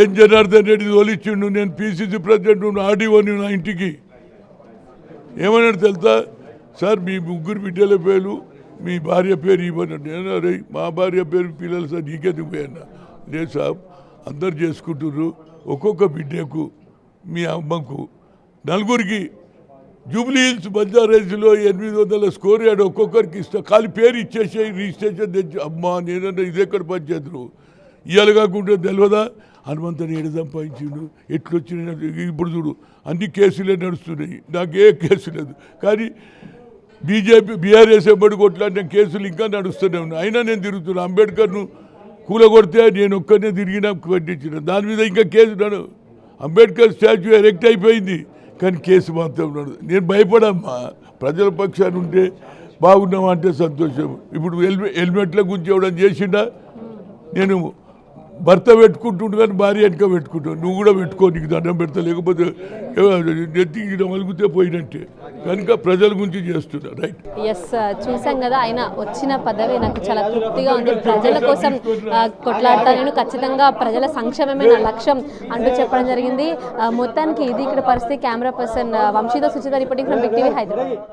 ఎన్ జనార్దన్ రెడ్డి తోలిచ్చిండు, నేను PCC president ఆర్డీఓని నా ఇంటికి ఏమన్నాడు తెలుసా, సార్ మీ ముగ్గురు బిడ్డల పేరు మీ భార్య పేరు ఇవ్వనండి. నేను అరే మా భార్య పేరు పిల్లలు సార్ నీకెందుకు పోయన్నా, లేదు సార్ అందరు చేసుకుంటున్నారు, ఒక్కొక్క బిడ్డకు మీ అమ్మకు నలుగురికి జూబ్లీ హిల్స్ బంజారాహిల్స్లో 800 స్కోర్ యాడ్ ఒక్కొక్కరికి ఇస్తా, ఖాళీ పేరు ఇచ్చేసే రిజిస్ట్రేషన్ తెచ్చి. అమ్మా నేనన్నా ఇదెక్కడ పంచాయతీరు ఇవాళ కాకుండా తెలియదా, హనుమంతుని ఏడు సంపాదించిండు ఎట్లొచ్చిన. ఇప్పుడు చూడు అన్ని కేసులే నడుస్తున్నాయి, నాకే కేసు లేదు. కానీ బీజేపీ బీఆర్ఎస్ ఎంబడి కొట్లాడిన కేసులు ఇంకా నడుస్తూనే ఉన్నాయి. అయినా నేను తిరుగుతున్నా. అంబేద్కర్ను కూలగొడితే నేను ఒక్కనే తిరిగినా పట్టించిన, దాని మీద ఇంకా కేసు అంబేద్కర్ స్టాచ్యూ ఎరెక్ట్ అయిపోయింది కానీ కేసు మాత్రం నడు. నేను భయపడమ్మా, ప్రజల పక్షాన్ని ఉంటే బాగున్నామా అంటే సంతోషం. ఇప్పుడు హెల్మెట్ల గురించి ఎవడని చేసిండా, నేను భర్త పెట్టుకుంటుండు కానీ భార్య వెనక పెట్టుకుంటాను, నువ్వు కూడా పెట్టుకో, నీకు దండం పెడతా, లేకపోతే నెత్తికి మలుగుతే పోయినట్టే. కనుక ప్రజల గురించి చేస్తున్నా. రైట్. ఎస్, చూసాం కదా, ఆయన వచ్చిన పదవి నాకు చాలా తృప్తిగా ఉంది. ప్రజల కోసం కొట్లాడతా, నేను ఖచ్చితంగా ప్రజల సంక్షేమమే నా లక్ష్యం అంటూ చెప్పడం జరిగింది. మొత్తానికి ఇది ఇక్కడ పరిస్థితి. కెమెరా పర్సన్ వంశీతో Suchitha reporting from Big TV Hyderabad.